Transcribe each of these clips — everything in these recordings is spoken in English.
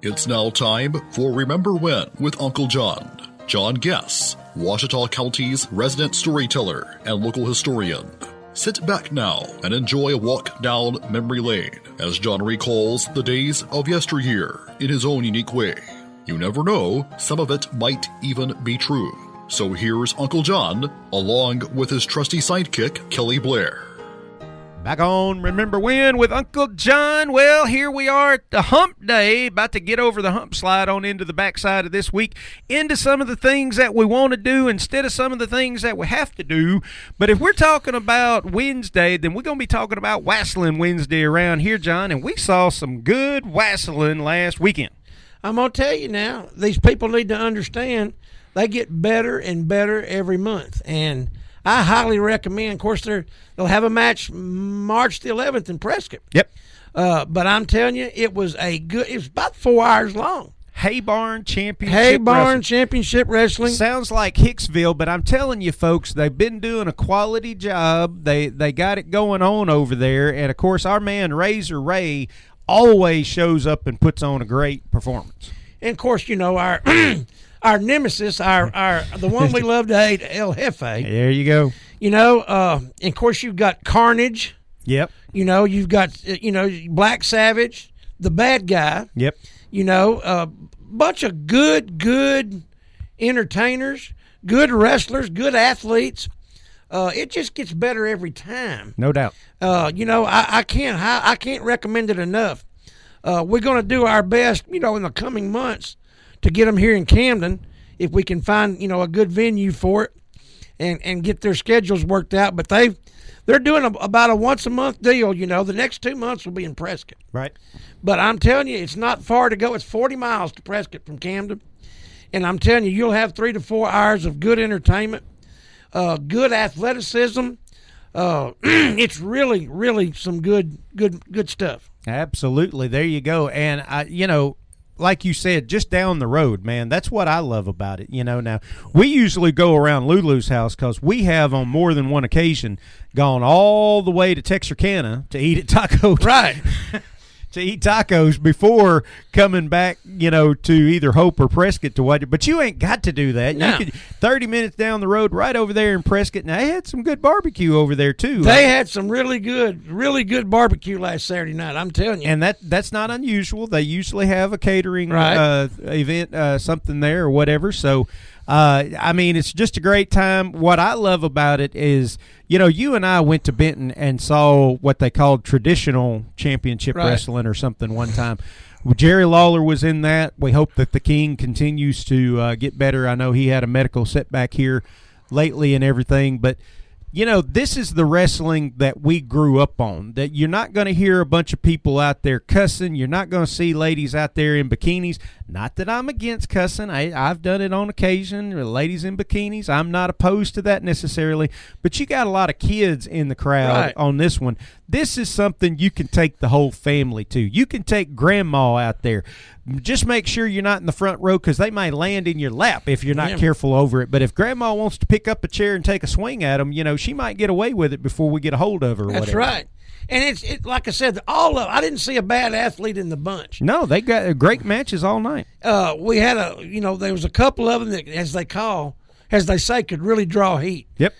It's now time for Remember When with Uncle John. John Guess, Ouachita County's resident storyteller and local historian. Sit back now and enjoy a walk down memory lane as John recalls the days of yesteryear in his own unique way. You never know, some of it might even be true. So here's Uncle John, along with his trusty sidekick, Kelly Blair. Back on Remember When with Uncle John. Well, here we are at the hump day, about to get over the hump slide on into the backside of this week, into some of the things that we want to do instead of some of the things that we have to do. But if we're talking about Wednesday, then we're going to be talking about Wassailing Wednesday around here, John, and we saw some good wassailing last weekend. I'm going to tell you now, these people need to understand they get better and better every month, and I highly recommend. Of course, they'll have a match March the 11th in Prescott. Yep. But I'm telling you, it was about 4 hours long. Haybarn Championship Wrestling. Sounds like Hicksville, but I'm telling you, folks, they've been doing a quality job. They got it going on over there, and of course, our man Razor Ray always shows up and puts on a great performance. And of course, you know our. Our nemesis, the one we love to hate, El Jefe. There you go. You know, and of course you've got Carnage. Yep. You know, you've got Black Savage, the bad guy. Yep. You know, a bunch of good entertainers, good wrestlers, good athletes. It just gets better every time. No doubt. I can't recommend it enough. We're going to do our best, in the coming months, to get them here in Camden, if we can find a good venue for it, and get their schedules worked out. But they're doing about a once a month deal. The next 2 months will be in Prescott. Right. But I'm telling you, it's not far to go. It's 40 miles to Prescott from Camden, and I'm telling you, you'll have 3 to 4 hours of good entertainment, good athleticism. It's really some good stuff. Absolutely. There you go. And like you said, just down the road, man, that's what I love about it. Now we usually go around Lulu's house because we have on more than one occasion gone all the way to Texarkana to eat at tacos. Right. To eat tacos before coming back, to either Hope or Prescott to watch it. But you ain't got to do that. No. You could 30 minutes down the road right over there in Prescott. Now, they had some good barbecue over there, too. They had some really good barbecue last Saturday night, I'm telling you. And that's not unusual. They usually have a catering event, something there or whatever. So, it's just a great time. What I love about it is, you and I went to Benton and saw what they called traditional championship wrestling or something one time. Well, Jerry Lawler was in that. We hope that the King continues to get better. I know he had a medical setback here lately and everything, but this is the wrestling that we grew up on, that you're not going to hear a bunch of people out there cussing. You're not going to see ladies out there in bikinis. Not that I'm against cussing. I've done it on occasion, ladies in bikinis. I'm not opposed to that necessarily, but you got a lot of kids in the crowd on this one. This is something you can take the whole family to. You can take grandma out there. Just make sure you're not in the front row because they might land in your lap if you're not careful over it. But if grandma wants to pick up a chair and take a swing at them, she might get away with it before we get a hold of her. That's whatever. right. And it's like I said, I didn't see a bad athlete in the bunch. No, they got great matches all night. We had there was a couple of them that, as they say, could really draw heat. Yep.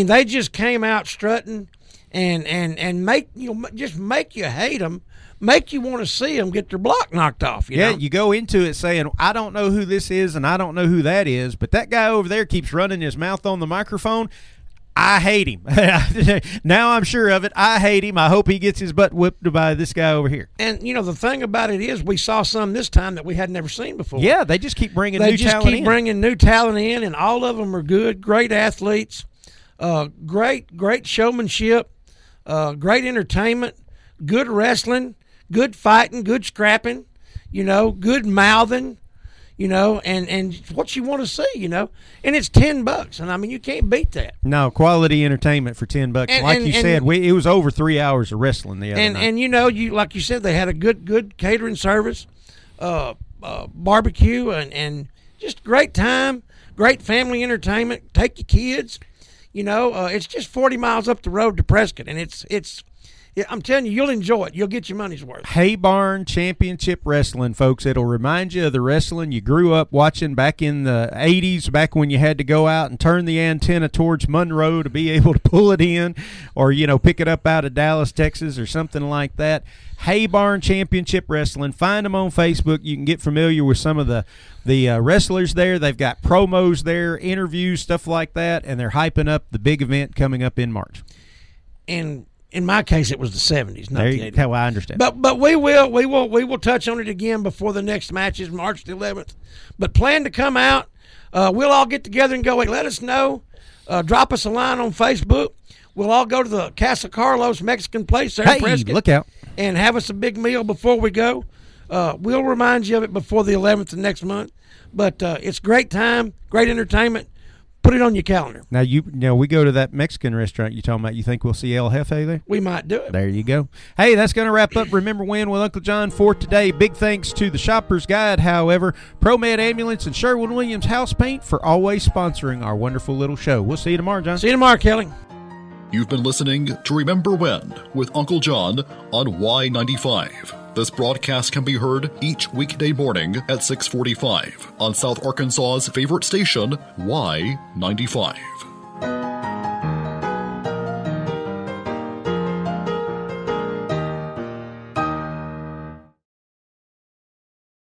They just came out strutting and make you hate them. Make you want to see them get their block knocked off. You know? You go into it saying, I don't know who this is and I don't know who that is, but that guy over there keeps running his mouth on the microphone. I hate him. Now I'm sure of it. I hate him. I hope he gets his butt whipped by this guy over here. And, the thing about it is we saw some this time that we had never seen before. Yeah, they just keep bringing new talent in. They just keep bringing new talent in, and all of them are good, great athletes, great showmanship, great entertainment, good wrestling, good fighting, good scrapping, good mouthing, and what you want to see, and it's $10, and you can't beat that. No, quality entertainment for $10. Like you said, it was over 3 hours of wrestling the other night. And you like you said, they had a good catering service, barbecue, and just great time, great family entertainment. Take your kids, it's just 40 miles up the road to Prescott, and it's I'm telling you, you'll enjoy it. You'll get your money's worth. Haybarn Championship Wrestling, folks. It'll remind you of the wrestling you grew up watching back in the 80s, back when you had to go out and turn the antenna towards Monroe to be able to pull it in, or, pick it up out of Dallas, Texas, or something like that. Haybarn Championship Wrestling. Find them on Facebook. You can get familiar with some of the wrestlers there. They've got promos there, interviews, stuff like that, and they're hyping up the big event coming up in March. And in my case, it was the 70s, not there the 80s. How I understand. But we will touch on it again before the next match is March the 11th. But plan to come out. We'll all get together and go. Let us know. Drop us a line on Facebook. We'll all go to the Casa Carlos Mexican place there in Prescott. Look out. And have us a big meal before we go. We'll remind you of it before the 11th of next month. But it's great time, great entertainment. Put it on your calendar. Now, we go to that Mexican restaurant you're talking about. You think we'll see El Jefe there? We might do it. There you go. Hey, that's going to wrap up Remember When with Uncle John for today. Big thanks to the Shopper's Guide, however, ProMed Ambulance, and Sherwin-Williams House Paint for always sponsoring our wonderful little show. We'll see you tomorrow, John. See you tomorrow, Kelly. You've been listening to Remember When with Uncle John on Y95. This broadcast can be heard each weekday morning at 6:45 on South Arkansas's favorite station, Y95.